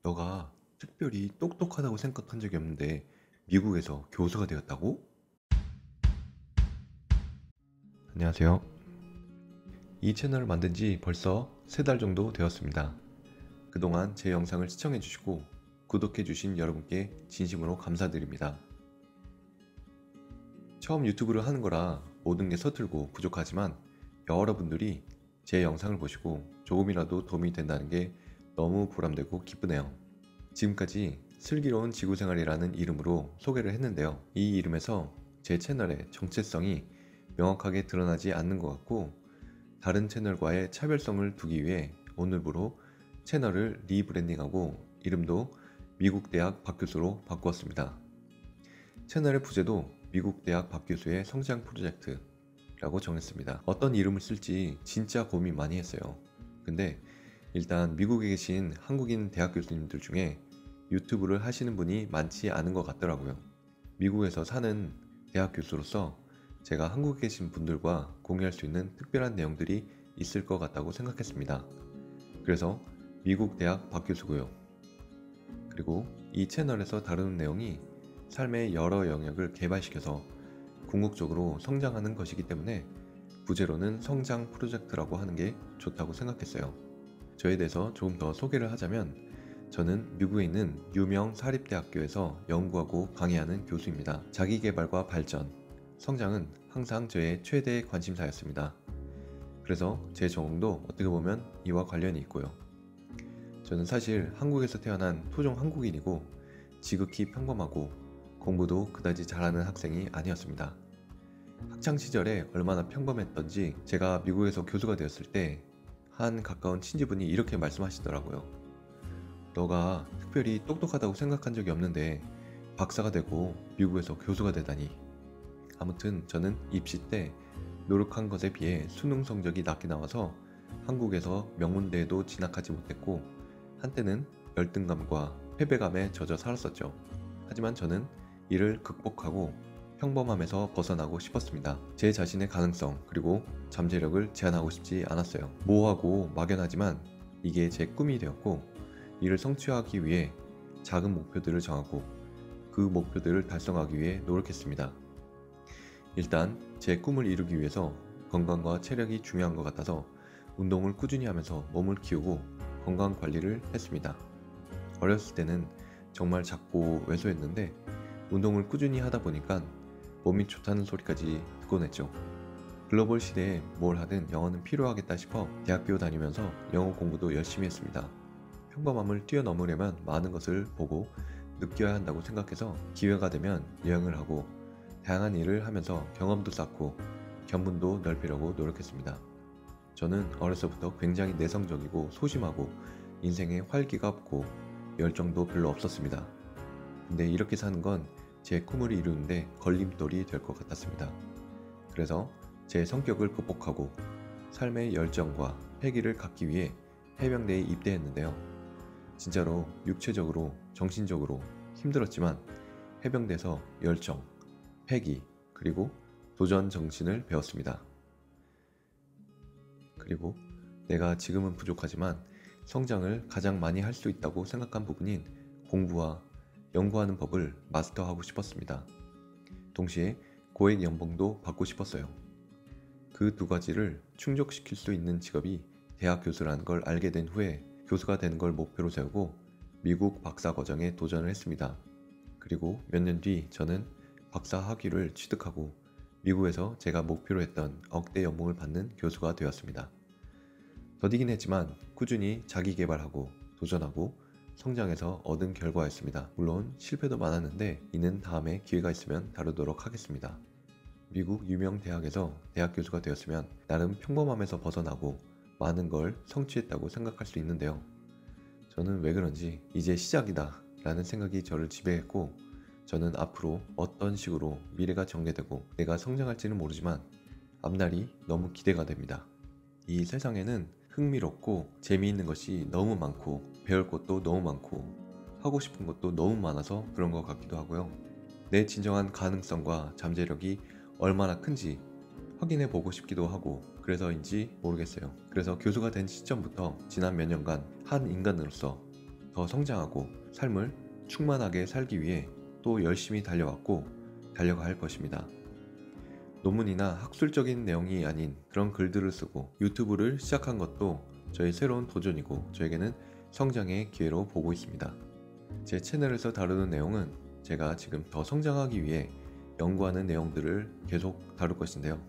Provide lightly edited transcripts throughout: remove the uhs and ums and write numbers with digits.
너가 특별히 똑똑하다고 생각한 적이 없는데 미국에서 교수가 되었다고? 안녕하세요. 이 채널을 만든 지 벌써 3달 정도 되었습니다. 그동안 제 영상을 시청해주시고 구독해주신 여러분께 진심으로 감사드립니다. 처음 유튜브를 하는 거라 모든 게 서툴고 부족하지만 여러분들이 제 영상을 보시고 조금이라도 도움이 된다는 게 너무 보람되고 기쁘네요. 지금까지 슬기로운 지구생활이라는 이름으로 소개를 했는데요. 이 이름에서 제 채널의 정체성이 명확하게 드러나지 않는 것 같고 다른 채널과의 차별성을 두기 위해 오늘부로 채널을 리브랜딩하고 이름도 미국대학 박교수로 바꾸었습니다. 채널의 부제도 미국대학 박교수의 성장 프로젝트라고 정했습니다. 어떤 이름을 쓸지 진짜 고민 많이 했어요. 근데 일단 미국에 계신 한국인 대학 교수님들 중에 유튜브를 하시는 분이 많지 않은 것 같더라고요. 미국에서 사는 대학 교수로서 제가 한국에 계신 분들과 공유할 수 있는 특별한 내용들이 있을 것 같다고 생각했습니다. 그래서 미국 대학 박교수고요. 그리고 이 채널에서 다루는 내용이 삶의 여러 영역을 개발시켜서 궁극적으로 성장하는 것이기 때문에 부제로는 성장 프로젝트라고 하는 게 좋다고 생각했어요. 저에 대해서 조금 더 소개를 하자면 저는 미국에 있는 유명 사립대학교에서 연구하고 강의하는 교수입니다. 자기개발과 발전, 성장은 항상 저의 최대 관심사였습니다. 그래서 제 전공도 어떻게 보면 이와 관련이 있고요. 저는 사실 한국에서 태어난 토종 한국인이고 지극히 평범하고 공부도 그다지 잘하는 학생이 아니었습니다. 학창시절에 얼마나 평범했던지 제가 미국에서 교수가 되었을 때 한 가까운 친지분이 이렇게 말씀하시더라고요. 너가 특별히 똑똑하다고 생각한 적이 없는데 박사가 되고 미국에서 교수가 되다니. 아무튼 저는 입시 때 노력한 것에 비해 수능 성적이 낮게 나와서 한국에서 명문대에도 진학하지 못했고 한때는 열등감과 패배감에 젖어 살았었죠. 하지만 저는 이를 극복하고 평범함에서 벗어나고 싶었습니다. 제 자신의 가능성 그리고 잠재력을 제한하고 싶지 않았어요. 모호하고 막연하지만 이게 제 꿈이 되었고 이를 성취하기 위해 작은 목표들을 정하고 그 목표들을 달성하기 위해 노력했습니다. 일단 제 꿈을 이루기 위해서 건강과 체력이 중요한 것 같아서 운동을 꾸준히 하면서 몸을 키우고 건강 관리를 했습니다. 어렸을 때는 정말 작고 왜소했는데 운동을 꾸준히 하다 보니까 몸이 좋다는 소리까지 듣곤 했죠. 글로벌 시대에 뭘 하든 영어는 필요하겠다 싶어 대학교 다니면서 영어 공부도 열심히 했습니다. 평범함을 뛰어넘으려면 많은 것을 보고 느껴야 한다고 생각해서 기회가 되면 여행을 하고 다양한 일을 하면서 경험도 쌓고 견문도 넓히려고 노력했습니다. 저는 어려서부터 굉장히 내성적이고 소심하고 인생에 활기가 없고 열정도 별로 없었습니다. 근데 이렇게 사는 건 제 꿈을 이루는데 걸림돌이 될 것 같았습니다. 그래서 제 성격을 극복하고 삶의 열정과 패기를 갖기 위해 해병대에 입대했는데요. 진짜로 육체적으로 정신적으로 힘들었지만 해병대에서 열정, 패기, 그리고 도전 정신을 배웠습니다. 그리고 내가 지금은 부족하지만 성장을 가장 많이 할 수 있다고 생각한 부분인 공부와 연구하는 법을 마스터하고 싶었습니다. 동시에 고액 연봉도 받고 싶었어요. 그 두 가지를 충족시킬 수 있는 직업이 대학 교수라는 걸 알게 된 후에 교수가 되는 걸 목표로 세우고 미국 박사 과정에 도전을 했습니다. 그리고 몇 년 뒤 저는 박사 학위를 취득하고 미국에서 제가 목표로 했던 억대 연봉을 받는 교수가 되었습니다. 더디긴 했지만 꾸준히 자기 개발하고 도전하고 성장해서 얻은 결과였습니다. 물론 실패도 많았는데 이는 다음에 기회가 있으면 다루도록 하겠습니다. 미국 유명 대학에서 대학 교수가 되었으면 나름 평범함에서 벗어나고 많은 걸 성취했다고 생각할 수 있는데요. 저는 왜 그런지 이제 시작이다 라는 생각이 저를 지배했고 저는 앞으로 어떤 식으로 미래가 전개되고 내가 성장할지는 모르지만 앞날이 너무 기대가 됩니다. 이 세상에는 흥미롭고 재미있는 것이 너무 많고 배울 것도 너무 많고 하고 싶은 것도 너무 많아서 그런 것 같기도 하고요. 내 진정한 가능성과 잠재력이 얼마나 큰지 확인해 보고 싶기도 하고 그래서인지 모르겠어요. 그래서 교수가 된 시점부터 지난 몇 년간 한 인간으로서 더 성장하고 삶을 충만하게 살기 위해 또 열심히 달려왔고 달려가 할 것입니다. 논문이나 학술적인 내용이 아닌 그런 글들을 쓰고 유튜브를 시작한 것도 저의 새로운 도전이고 저에게는 성장의 기회로 보고 있습니다. 제 채널에서 다루는 내용은 제가 지금 더 성장하기 위해 연구하는 내용들을 계속 다룰 것인데요.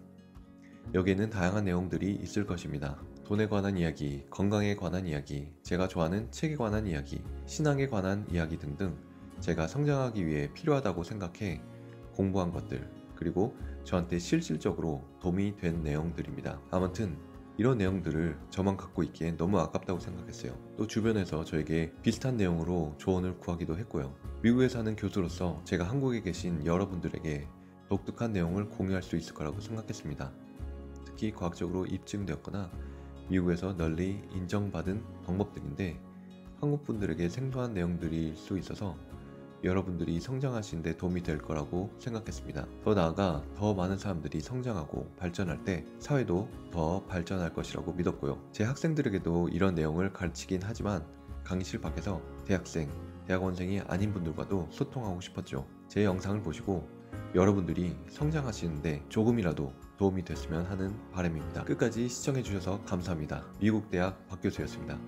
여기에는 다양한 내용들이 있을 것입니다. 돈에 관한 이야기, 건강에 관한 이야기, 제가 좋아하는 책에 관한 이야기, 신앙에 관한 이야기 등등 제가 성장하기 위해 필요하다고 생각해 공부한 것들, 그리고 저한테 실질적으로 도움이 된 내용들입니다. 아무튼 이런 내용들을 저만 갖고 있기엔 너무 아깝다고 생각했어요. 또 주변에서 저에게 비슷한 내용으로 조언을 구하기도 했고요. 미국에 사는 교수로서 제가 한국에 계신 여러분들에게 독특한 내용을 공유할 수 있을 거라고 생각했습니다. 특히 과학적으로 입증되었거나 미국에서 널리 인정받은 방법들인데 한국 분들에게 생소한 내용들일 수 있어서 여러분들이 성장하시는 데 도움이 될 거라고 생각했습니다. 더 나아가 더 많은 사람들이 성장하고 발전할 때 사회도 더 발전할 것이라고 믿었고요. 제 학생들에게도 이런 내용을 가르치긴 하지만 강의실 밖에서 대학생, 대학원생이 아닌 분들과도 소통하고 싶었죠. 제 영상을 보시고 여러분들이 성장하시는데 조금이라도 도움이 됐으면 하는 바람입니다. 끝까지 시청해주셔서 감사합니다. 미국 대학 박 교수였습니다.